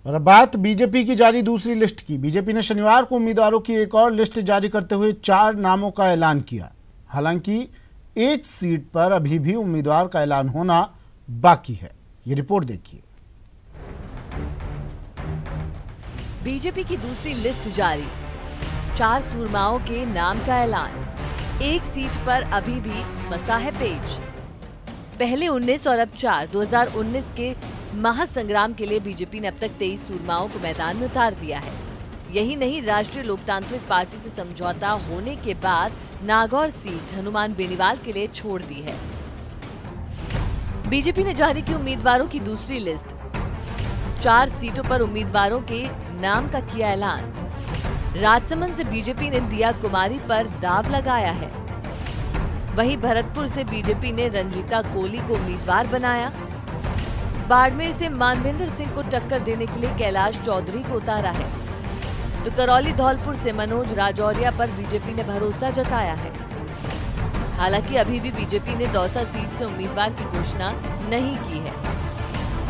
और अब बात बीजेपी की जारी दूसरी लिस्ट की। बीजेपी ने शनिवार को उम्मीदवारों की एक और लिस्ट जारी करते हुए 4 नामों का ऐलान किया। हालांकि एक सीट पर अभी भी उम्मीदवार का ऐलान होना बाकी है। ये रिपोर्ट देखिए। बीजेपी की दूसरी लिस्ट जारी, 4 सूरमाओं के नाम का ऐलान। एक सीट पर अभी भी मसा है पेच। पहले 19 और अब 4 2019 के महासंग्राम के लिए बीजेपी ने अब तक 23 सूरमाओं को मैदान में उतार दिया है। यही नहीं, राष्ट्रीय लोकतांत्रिक पार्टी से समझौता होने के बाद नागौर सीट हनुमान बेनीवाल के लिए छोड़ दी है। बीजेपी ने जारी की उम्मीदवारों की दूसरी लिस्ट। 4 सीटों पर उम्मीदवारों के नाम का किया ऐलान। राजसमंद से बीजेपी ने दिया कुमारी पर दाव लगाया है। वहीं भरतपुर से बीजेपी ने रंजीता कोली को उम्मीदवार बनाया। बाड़मेर से मानवेंद्र सिंह को टक्कर देने के लिए कैलाश चौधरी को उतारा है। तो करौली धौलपुर से मनोज राजौरिया पर बीजेपी ने भरोसा जताया है। हालांकि अभी भी बीजेपी ने दौसा सीट से उम्मीदवार की घोषणा नहीं की है।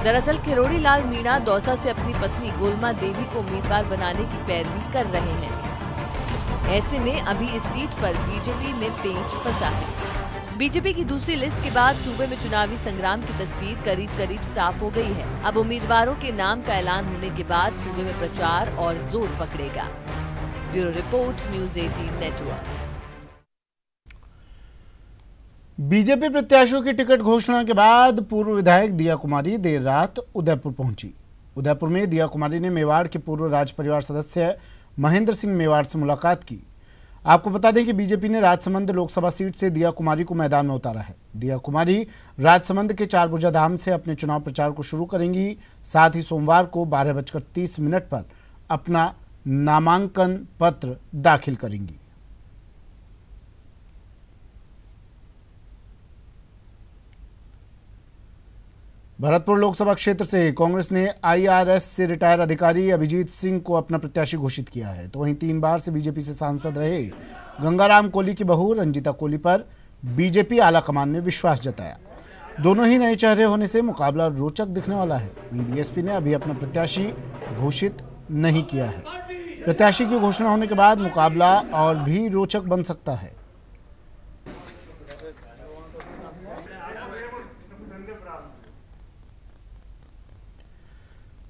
दरअसल खिरोड़ी लाल मीणा दौसा से अपनी पत्नी गोलमा देवी को उम्मीदवार बनाने की पैरवी कर रहे हैं। ऐसे में अभी इस सीट पर बीजेपी में पेंच फंसा है। बीजेपी की दूसरी लिस्ट के बाद सूबे में चुनावी संग्राम की तस्वीर करीब करीब साफ हो गई है। अब उम्मीदवारों के नाम का ऐलान होने के बाद सूबे में प्रचार और जोर पकड़ेगा। Bureau report, news 18 network. BJP प्रत्याशियों की टिकट घोषणा के बाद पूर्व विधायक दिया कुमारी देर रात उदयपुर पहुंची। उदयपुर में दिया कुमारी ने मेवाड़ के पूर्व राज परिवार सदस्य महेंद्र सिंह मेवाड़ से मुलाकात की। आपको बता दें कि बीजेपी ने राजसमंद लोकसभा सीट से दिया कुमारी को मैदान में उतारा है। दिया कुमारी राजसमंद के 4 भुजा धाम से अपने चुनाव प्रचार को शुरू करेंगी। साथ ही सोमवार को 12:30 पर अपना नामांकन पत्र दाखिल करेंगी। भरतपुर लोकसभा क्षेत्र से कांग्रेस ने आईआरएस से रिटायर अधिकारी अभिजीत सिंह को अपना प्रत्याशी घोषित किया है। तो वहीं 3 बार से बीजेपी से सांसद रहे गंगाराम कोली की बहू रंजीता कोली पर बीजेपी आलाकमान ने विश्वास जताया। दोनों ही नए चेहरे होने से मुकाबला रोचक दिखने वाला है। वहीं बीएसपी ने अभी अपना प्रत्याशी घोषित नहीं किया है। प्रत्याशी की घोषणा होने के बाद मुकाबला और भी रोचक बन सकता है।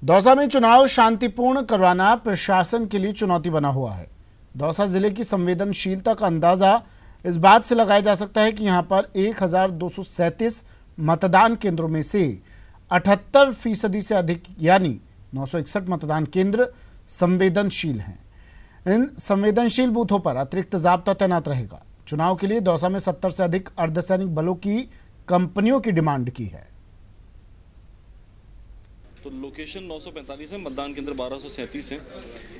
दौसा में चुनाव शांतिपूर्ण करवाना प्रशासन के लिए चुनौती बना हुआ है। दौसा जिले की संवेदनशीलता का अंदाजा इस बात से लगाया जा सकता है कि यहां पर 1237 मतदान केंद्रों में से 78% से अधिक यानी 961 मतदान केंद्र संवेदनशील हैं। इन संवेदनशील बूथों पर अतिरिक्त जाब्ता तैनात रहेगा। चुनाव के लिए दौसा में 70 से अधिक अर्धसैनिक बलों की कंपनियों की डिमांड की है। तो लोकेशन 945 है, मतदान केंद्र 1237 हैं।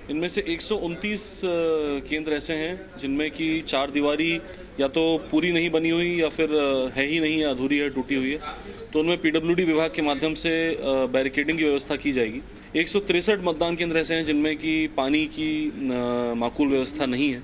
इनमें से 129 केंद्र ऐसे हैं जिनमें कि 4 दीवारी या तो पूरी नहीं बनी हुई या फिर है ही नहीं, अधूरी है, टूटी हुई है। तो उनमें पीडब्ल्यूडी विभाग के माध्यम से बैरिकेडिंग की व्यवस्था की जाएगी। 163 मतदान केंद्र ऐसे हैं जिनमें कि पानी की माकूल व्यवस्था नहीं है।